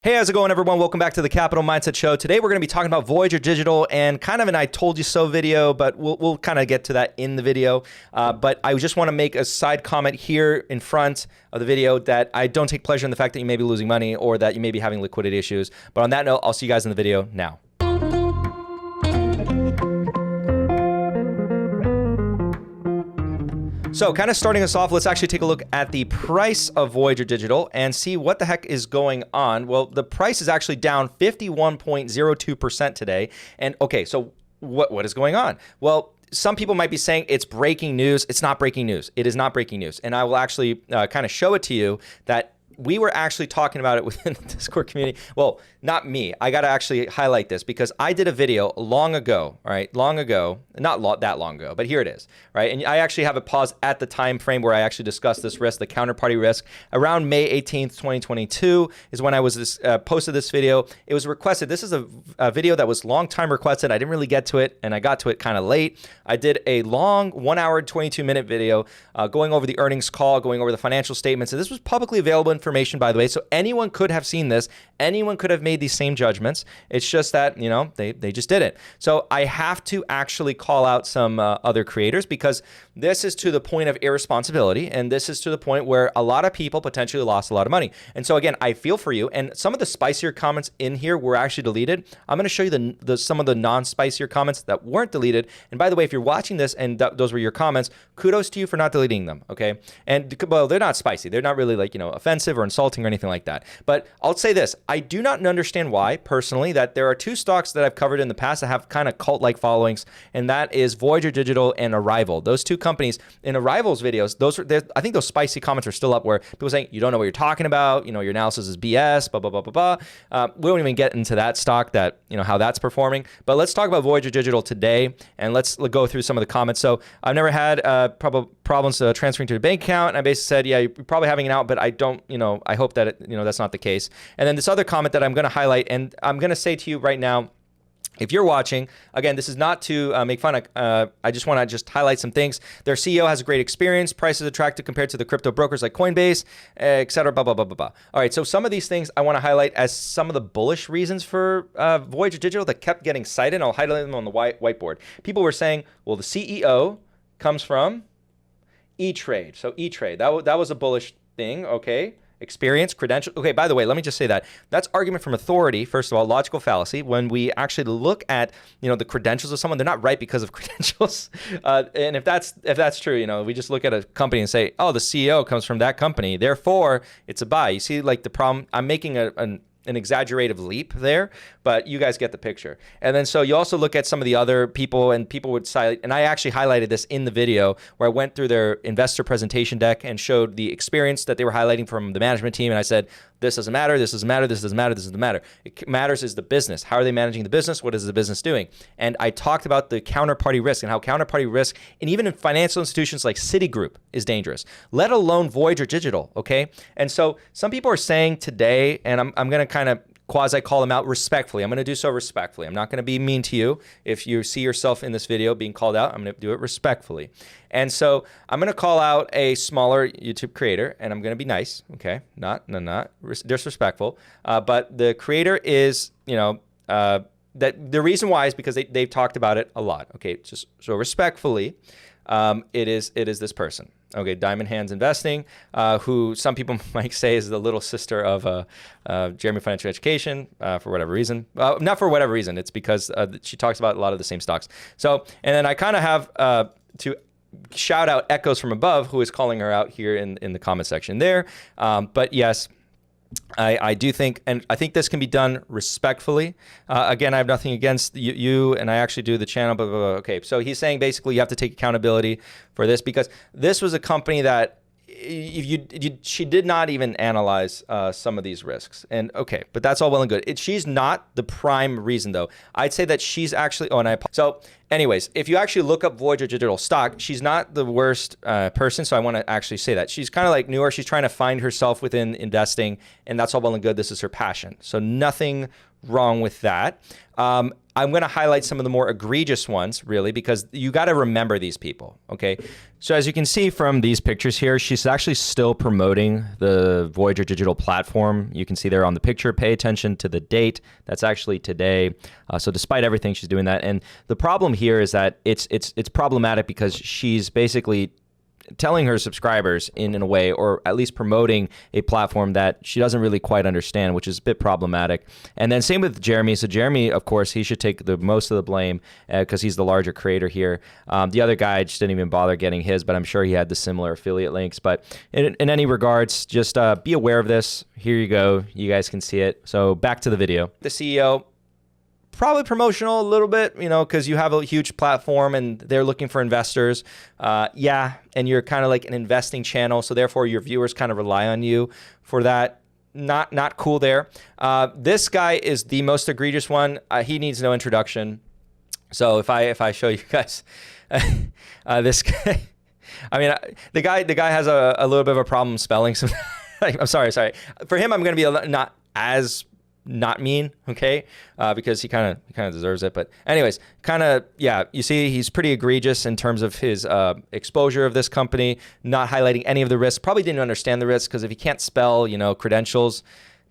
Hey, how's it going, everyone? Welcome back to the Capital Mindset Show. Today, we're going to be talking about Voyager Digital and kind of an I told you so video, but we'll kind of get to that in the video. But I just want to make a side comment here in front of the video that I don't take pleasure in the fact that you may be losing money or that you may be having liquidity issues. But on that note, I'll see you guys in the video now. So kind of starting us off, let's actually take a look at the price of Voyager Digital and see what the heck is going on. Well, the price is actually down 51.02% today. And okay, so what is going on? Well, some people might be saying it's breaking news. It's not breaking news. It is not breaking news. And I will actually kind of show it to you that we were actually talking about it within the Discord community. Well, not me. I got to actually highlight this because I did a video long ago, all right? Long ago, not that long ago, but here it is, right? And I actually have it paused at the time frame where I actually discussed this risk, the counterparty risk. Around May 18th, 2022 is when I was posted this video. It was requested. This is a video that was long time requested. I didn't really get to it, and I got to it kind of late. I did a long 1 hour, 22-minute video going over the earnings call, going over the financial statements, and this was publicly available information, by the way, so anyone could have seen this. Anyone could have made these same judgments. It's just that, you know, they just didn't. So I have to actually call out some other creators because this is to the point of irresponsibility, and this is to the point where a lot of people potentially lost a lot of money. And so again, I feel for you, and some of the spicier comments in here were actually deleted. I'm going to show you some of the non-spicier comments that weren't deleted. And by the way, if you're watching this and those were your comments, kudos to you for not deleting them, okay? And well, they're not spicy. They're not really like, you know, offensive or insulting or anything like that. But I'll say this, I do not understand why, personally, that there are two stocks that I've covered in the past that have kind of cult-like followings, and that is Voyager Digital and Arrival. Those two companies, in Arrival's videos, I think those spicy comments are still up where people saying, you don't know what you're talking about, you know, your analysis is BS, blah, blah, blah, blah, blah. We won't even get into that stock, that, you know, how that's performing. But let's talk about Voyager Digital today, and let's go through some of the comments. So I've never had problems transferring to a bank account, and I basically said, yeah, you're probably having an out, but I don't, you know, I hope that, you know, that's not the case. And then this other comment that I'm going to highlight, and I'm going to say to you right now, if you're watching, again, this is not to make fun of, I just want to highlight some things. Their CEO has a great experience, prices attractive compared to the crypto brokers like Coinbase, et cetera, blah, blah, blah, blah, blah. All right, so some of these things I want to highlight as some of the bullish reasons for Voyager Digital that kept getting cited, and I'll highlight them on the whiteboard. People were saying, well, the CEO comes from E-Trade. So E-Trade, that was a bullish thing, okay? Experience, credential. Okay, by the way, let me just say that's argument from authority. First of all, logical fallacy. When we actually look at, you know, the credentials of someone, they're not right because of credentials. And if that's true, you know, we just look at a company and say, oh, the CEO comes from that company, therefore it's a buy. You see, like the problem. I'm making an exaggerative leap there, but you guys get the picture. And then so you also look at some of the other people, and people would cite, and I actually highlighted this in the video where I went through their investor presentation deck and showed the experience that they were highlighting from the management team. And I said, this doesn't matter, this doesn't matter, this doesn't matter, this doesn't matter. It matters is the business. How are they managing the business? What is the business doing? And I talked about the counterparty risk and how counterparty risk, and even in financial institutions like Citigroup, is dangerous, let alone Voyager Digital, okay? And so some people are saying today, and I'm going to kind of quasi-call them out respectfully. I'm going to do so respectfully. I'm not going to be mean to you. If you see yourself in this video being called out, I'm going to do it respectfully. And so I'm going to call out a smaller YouTube creator, and I'm going to be nice, okay? Not disrespectful. But the creator is, you know, that the reason why is because they've talked about it a lot, okay? Just so respectfully, it is this person. Okay, Diamond Hands Investing, who some people might say is the little sister of Jeremy Financial Education for whatever reason. Not for whatever reason, it's because she talks about a lot of the same stocks. So, and then I kind of have to shout out Echoes from Above, who is calling her out here in the comment section there. But yes, I do think, and I think this can be done respectfully. Again, I have nothing against you, and I actually do the channel, blah, blah, blah. Okay, so he's saying basically you have to take accountability for this because this was a company that she did not even analyze some of these risks. And okay, but that's all well and good. She's not the prime reason though. I'd say that she's actually, so anyways, if you actually look up Voyager Digital stock, she's not the worst person. So I want to actually say that. She's kind of like newer. She's trying to find herself within investing, and that's all well and good. This is her passion. So nothing wrong with that. I'm going to highlight some of the more egregious ones, really, because you got to remember these people, okay? So as you can see from these pictures here, she's actually still promoting the Voyager Digital platform. You can see there on the picture, pay attention to the date. That's actually today. So despite everything, she's doing that. And the problem here is that it's problematic because she's basically telling her subscribers in a way, or at least promoting a platform that she doesn't really quite understand, which is a bit problematic. And then same with Jeremy. So Jeremy, of course, he should take the most of the blame because he's the larger creator here. The other guy just didn't even bother getting his, but I'm sure he had the similar affiliate links. But in any regards, just be aware of this. Here you go. You guys can see it. So back to the video. The CEO, probably promotional a little bit, you know, because you have a huge platform and they're looking for investors. Yeah, and you're kind of like an investing channel, so therefore your viewers kind of rely on you for that. Not cool there. This guy is the most egregious one. He needs no introduction. So if I show you guys this guy, I mean, the guy has a little bit of a problem spelling. So I'm sorry. For him, I'm going to be not as not mean, okay, because he kind of deserves it. But anyways, yeah, you see he's pretty egregious in terms of his exposure of this company, not highlighting any of the risks. Probably didn't understand the risks, because if he can't spell, you know, credentials,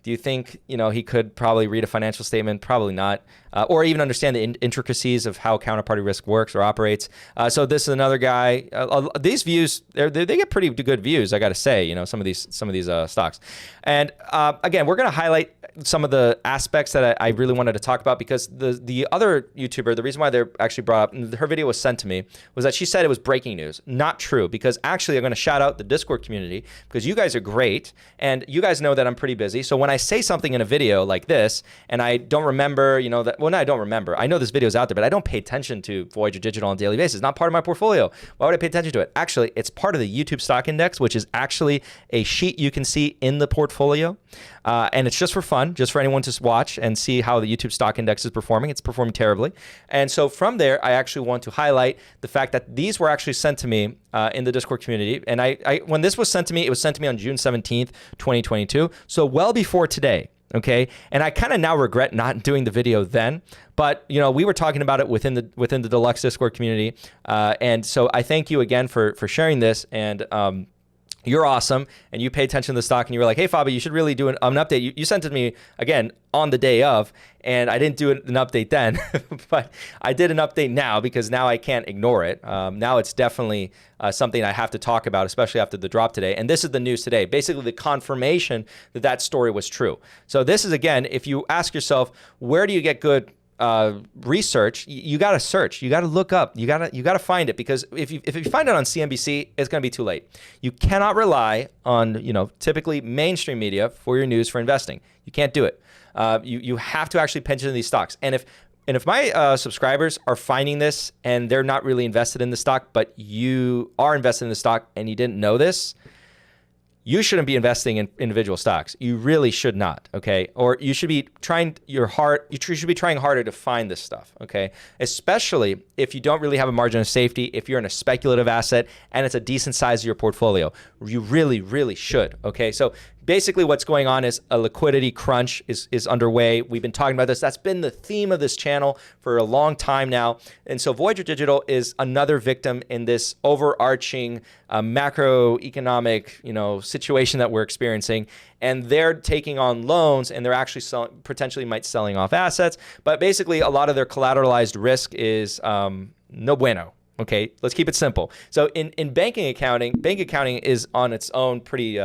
do you think, you know, he could probably read a financial statement? Probably not. Or even understand the intricacies of how counterparty risk works or operates. So this is another guy. These views, they get pretty good views, I got to say, you know, some of these stocks. And again, we're going to highlight some of the aspects that I really wanted to talk about, because the other YouTuber, the reason why they're actually brought up, her video was sent to me, was that she said it was breaking news. Not true, because actually I'm going to shout out the Discord community, because you guys are great, and you guys know that I'm pretty busy. So when I say something in a video like this, and I don't remember, you know, well, no, I don't remember. I know this video is out there, but I don't pay attention to Voyager Digital on a daily basis. It's not part of my portfolio. Why would I pay attention to it? Actually, it's part of the YouTube stock index, which is actually a sheet you can see in the portfolio. And it's just for fun, just for anyone to watch and see how the YouTube stock index is performing. It's performing terribly. And so from there, I actually want to highlight the fact that these were actually sent to me in the Discord community. And when this was sent to me, it was sent to me on June 17th, 2022. So well before today. Okay. And I kind of now regret not doing the video then, but you know, we were talking about it within the Deluxe Discord community. And so I thank you again for sharing this. And, you're awesome, and you pay attention to the stock, and you were like, hey, Fabio, you should really do an update. You sent it to me, again, on the day of, and I didn't do an update then, but I did an update now, because now I can't ignore it. Now it's definitely something I have to talk about, especially after the drop today. And this is the news today, basically the confirmation that that story was true. So this is, again, if you ask yourself, where do you get good research? You got to search, you got to look up, you got to find it, because if you find it on CNBC, it's going to be too late. You cannot rely on, you know, typically mainstream media for your news for investing. You can't do it. You have to actually pay attention to these stocks. And if my subscribers are finding this and they're not really invested in the stock, but you are invested in the stock and you didn't know this, you shouldn't be investing in individual stocks. You really should not, okay? Or you should be trying harder to find this stuff, okay? Especially if you don't really have a margin of safety, if you're in a speculative asset and it's a decent size of your portfolio. You really, really should, okay? So basically what's going on is a liquidity crunch is underway. We've been talking about this. That's been the theme of this channel for a long time now. And so Voyager Digital is another victim in this overarching macroeconomic, you know, situation that we're experiencing. And they're taking on loans, and they're actually potentially might selling off assets. But basically a lot of their collateralized risk is no bueno. Okay, let's keep it simple. So in bank accounting is on its own pretty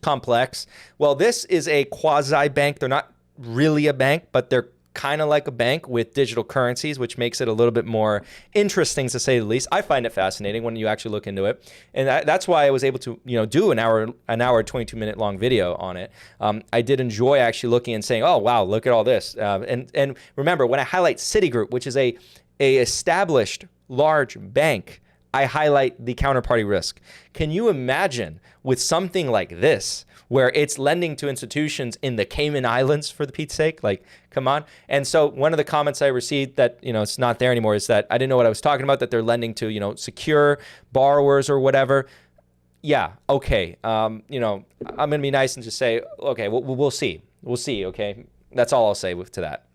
complex. Well, this is a quasi bank. They're not really a bank, but they're kind of like a bank with digital currencies, which makes it a little bit more interesting, to say the least. I find it fascinating when you actually look into it, and that's why I was able to, you know, do an hour 22-minute long video on it. I did enjoy actually looking and saying, oh wow, look at all this. And remember, when I highlight Citigroup, which is a established large bank, I highlight the counterparty risk. Can you imagine with something like this, where it's lending to institutions in the Cayman Islands, for the Pete's sake? Like, come on. And so one of the comments I received that, you know, it's not there anymore, is that I didn't know what I was talking about, that they're lending to, you know, secure borrowers or whatever. Yeah, okay. You know, I'm going to be nice and just say, okay, we'll see. We'll see, okay? That's all I'll say to that.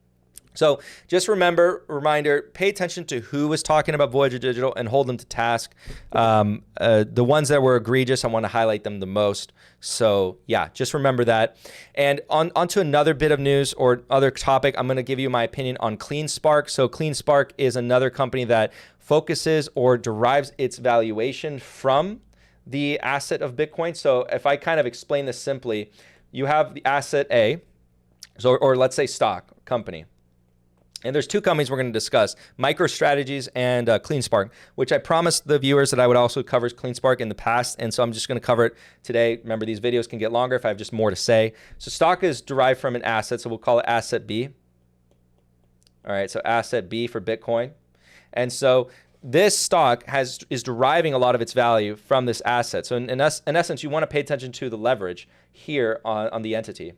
So just reminder, pay attention to who was talking about Voyager Digital and hold them to task. The ones that were egregious, I want to highlight them the most. So yeah, just remember that. And onto another bit of news or other topic, I'm going to give you my opinion on CleanSpark. So CleanSpark is another company that focuses or derives its valuation from the asset of Bitcoin. So if I kind of explain this simply, you have the asset A, so, or let's say stock, company. And there's two companies we're going to discuss, MicroStrategies and CleanSpark, which I promised the viewers that I would also cover CleanSpark in the past. And so I'm just going to cover it today. Remember, these videos can get longer if I have just more to say. So stock is derived from an asset, so we'll call it asset B. All right, so asset B for Bitcoin. And so this stock is deriving a lot of its value from this asset. So in essence, you want to pay attention to the leverage here on the entity.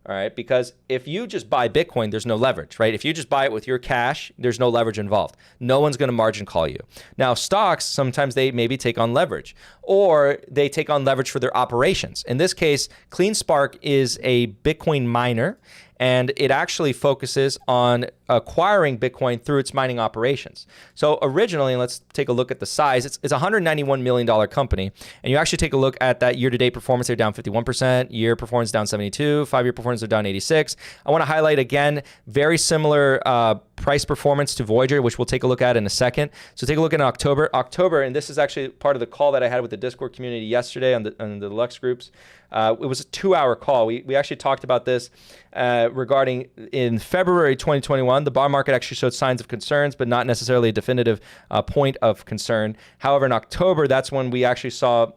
All right, because if you just buy Bitcoin, there's no leverage, right? If you just buy it with your cash, there's no leverage involved. No one's going to margin call you. Now, stocks, sometimes they maybe take on leverage or they take on leverage for their operations. In this case, CleanSpark is a Bitcoin miner, and it actually focuses on acquiring Bitcoin through its mining operations. So originally, let's take a look at the size. It's a $191 million company. And you actually take a look at that year-to-date performance, they're down 51%, year performance down 72, 5-year performance, they're down 86. I want to highlight again, very similar price performance to Voyager, which we'll take a look at in a second. So take a look at October, and this is actually part of the call that I had with the Discord community yesterday on the Lux groups. It was a 2-hour call. We actually talked about this regarding in February 2021, the bond market actually showed signs of concerns, but not necessarily a definitive point of concern. However, in October, that's when we actually saw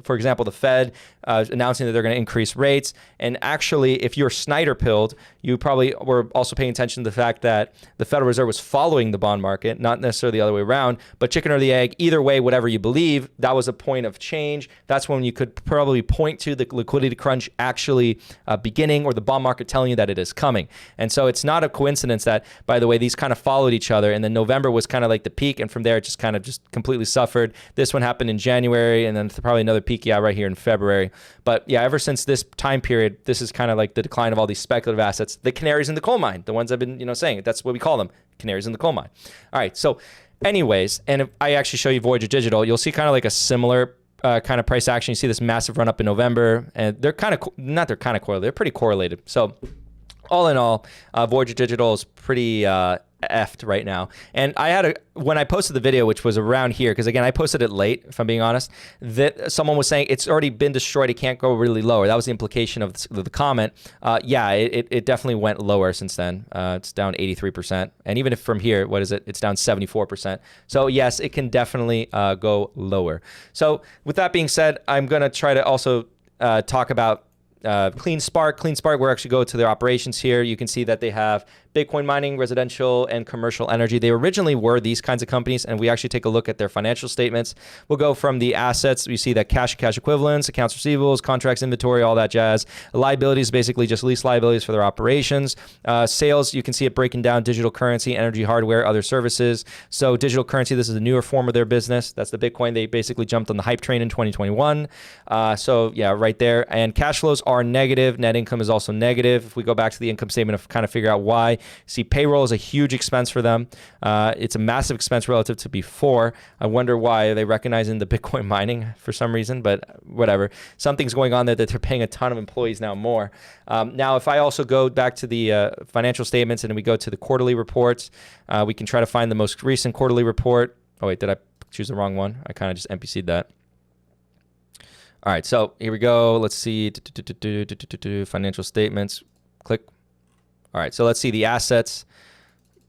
for example, the Fed announcing that they're going to increase rates. And actually, if you're Snyder-pilled, you probably were also paying attention to the fact that the Federal Reserve was following the bond market, not necessarily the other way around, but chicken or the egg, either way, whatever you believe, that was a point of change. That's when you could probably point to the liquidity crunch actually beginning, or the bond market telling you that it is coming. And so it's not a coincidence that, by the way, these kind of followed each other, and then November was kind of like the peak, and from there it just kind of completely suffered. This one happened in January, and then probably another peak, right here in February. But yeah, ever since this time period, this is kind of like the decline of all these speculative assets, the canaries in the coal mine, the ones I've been saying. That's what we call them, canaries in the coal mine. All right, so anyways, and if I actually show you Voyager Digital, you'll see kind of like a similar kind of price action. You see this massive run up in November, and they're kind of correlated. They're pretty correlated. So all in all, Voyager Digital is pretty effed right now. And when I posted the video, which was around here, because again, I posted it late, if I'm being honest, that someone was saying it's already been destroyed, it can't go really lower. That was the implication of the comment. Yeah, it definitely went lower since then. It's down 83%. And even if from here, what is it? It's down 74%. So yes, it can definitely go lower. So with that being said, I'm going to try to also talk about CleanSpark. CleanSpark, we're actually go to their operations here. You can see that they have Bitcoin mining, residential, and commercial energy. They originally were these kinds of companies, and we actually take a look at their financial statements. We'll go from the assets. We see that cash equivalents, accounts receivables, contracts, inventory, all that jazz. Liabilities, basically just lease liabilities for their operations. Sales, you can see it breaking down digital currency, energy, hardware, other services. So digital currency, this is a newer form of their business. That's the Bitcoin. They basically jumped on the hype train in 2021. So yeah, right there. And cash flows are negative. Net income is also negative. If we go back to the income statement to kind of figure out why, see, payroll is a huge expense for them. It's a massive expense relative to before. I wonder why. Are they recognizing the Bitcoin mining for some reason? But whatever. Something's going on there that they're paying a ton of employees now more. Now, if I also go back to the financial statements and we go to the quarterly reports, we can try to find the most recent quarterly report. Oh, wait, did I choose the wrong one? I kind of just NPC'd that. All right, so here we go. Let's see. Financial statements. Click. All right, so let's see the assets.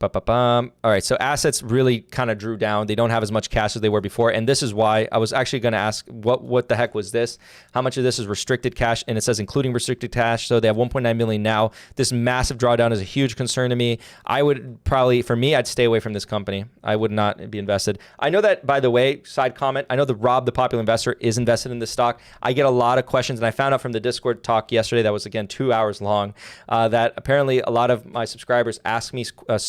All right, so assets really kind of drew down. They don't have as much cash as they were before, and this is why I was actually going to ask, what the heck was this? How much of this is restricted cash? And it says including restricted cash, so they have 1.9 million now. This massive drawdown is a huge concern to me. I would probably, for me, I'd stay away from this company. I would not be invested. I know that, by the way, side comment, I know that Rob, the popular investor, is invested in this stock. I get a lot of questions, and I found out from the Discord talk yesterday that was, again, 2 hours long, that apparently a lot of my subscribers ask me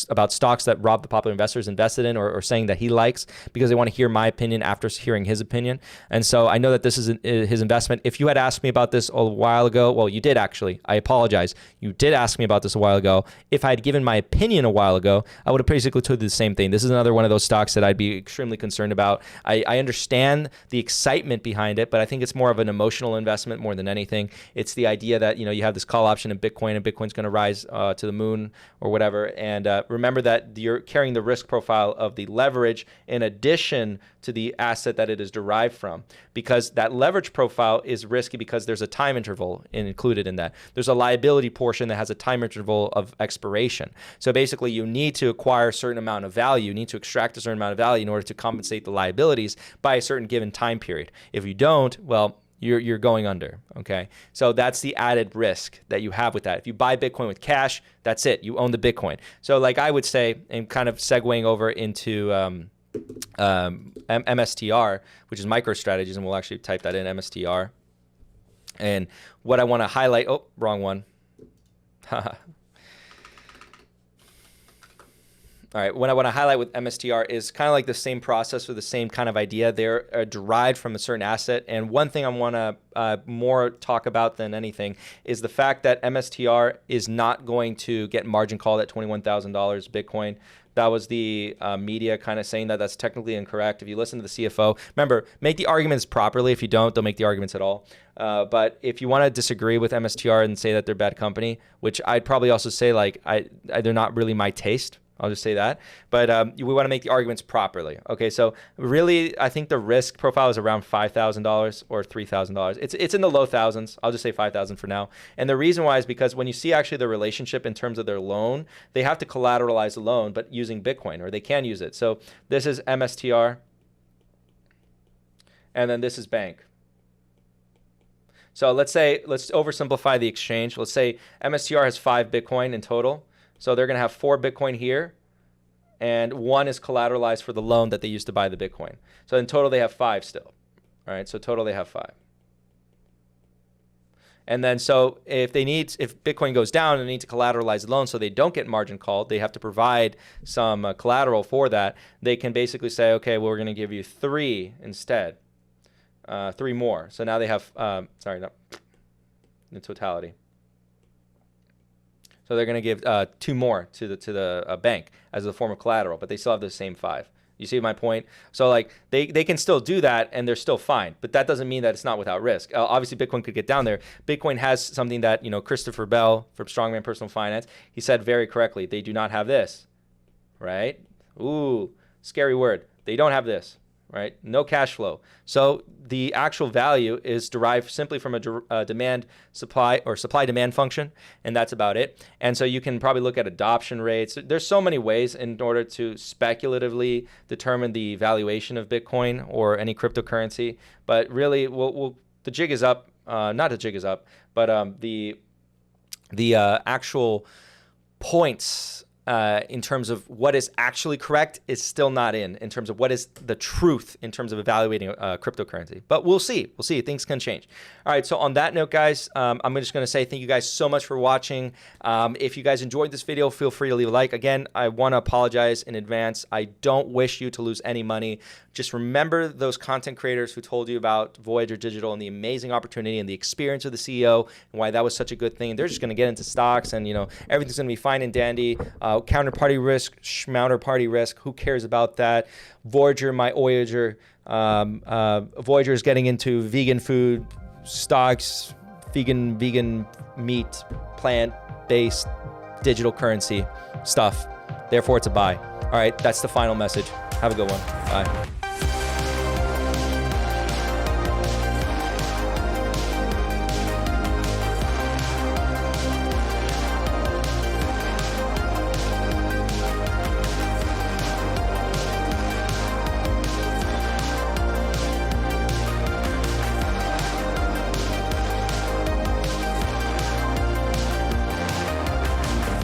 about about stocks that Rob the Popular Investor is invested in or saying that he likes because they want to hear my opinion after hearing his opinion. And so I know that this is his investment. If you had asked me about this a while ago, well, you did actually. I apologize. You did ask me about this a while ago. If I had given my opinion a while ago, I would have basically told you the same thing. This is another one of those stocks that I'd be extremely concerned about. I understand the excitement behind it, but I think it's more of an emotional investment more than anything. It's the idea that, you know, you have this call option in Bitcoin and Bitcoin's going to rise to the moon or whatever. And remember that you're carrying the risk profile of the leverage in addition to the asset that it is derived from, because that leverage profile is risky because there's a time interval included in that. There's a liability portion that has a time interval of expiration. So basically you need to acquire a certain amount of value, you need to extract a certain amount of value in order to compensate the liabilities by a certain given time period. If you don't, well, you're going under, okay? So that's the added risk that you have with that. If you buy Bitcoin with cash, that's it. You own the Bitcoin. So like I would say, and kind of segueing over into MSTR, which is MicroStrategies, and we'll actually type that in, MSTR. And what I want to highlight, oh, wrong one. All right, what I want to highlight with MSTR is kind of like the same process or the same kind of idea. They're derived from a certain asset. And one thing I want to more talk about than anything is the fact that MSTR is not going to get margin called at $21,000 Bitcoin. That was the media kind of saying that that's technically incorrect. If you listen to the CFO, remember, make the arguments properly. If you don't make the arguments at all. But if you want to disagree with MSTR and say that they're a bad company, which I'd probably also say like they're not really my taste. I'll just say that. But we want to make the arguments properly. Okay, so really, I think the risk profile is around $5,000 or $3,000. It's in the low thousands. I'll just say 5,000 for now. And the reason why is because when you see actually the relationship in terms of their loan, they have to collateralize the loan, but using Bitcoin, or they can use it. So this is MSTR, and then this is bank. So let's oversimplify the exchange. Let's say MSTR has 5 Bitcoin in total. So they're going to have 4 Bitcoin here, and 1 is collateralized for the loan that they used to buy the Bitcoin. So in total, they have 5 still. All right, so total they have 5. And then so if Bitcoin goes down and they need to collateralize the loan so they don't get margin called, they have to provide some collateral for that. They can basically say, okay, well, we're going to give you 3 instead, 3 more. So now they have, in totality. So they're going to give 2 more to the bank as a form of collateral, but they still have the same 5. You see my point? So like they can still do that and they're still fine, but that doesn't mean that it's not without risk. Obviously, Bitcoin could get down there. Bitcoin has something that, you know, Christopher Bell from Strongman Personal Finance, he said very correctly, they do not have this, right? Ooh, scary word. They don't have this. Right? No cash flow. So the actual value is derived simply from a demand supply or supply demand function, and that's about it. And so you can probably look at adoption rates. There's so many ways in order to speculatively determine the valuation of Bitcoin or any cryptocurrency. But really, the jig is up. Not the jig is up, but the actual points in terms of what is actually correct is still not in terms of what is the truth in terms of evaluating cryptocurrency. But we'll see. We'll see. Things can change. All right. So on that note, guys, I'm just going to say thank you guys so much for watching. If you guys enjoyed this video, feel free to leave a like. Again, I want to apologize in advance. I don't wish you to lose any money. Just remember those content creators who told you about Voyager Digital and the amazing opportunity and the experience of the CEO and why that was such a good thing. They're just going to get into stocks and, you know, everything's going to be fine and dandy. Counterparty risk, schmounterparty risk. Who cares about that? Voyager, my Voyager. Voyager is getting into vegan food, stocks, vegan meat, plant-based digital currency stuff. Therefore, it's a buy. All right, that's the final message. Have a good one. Bye.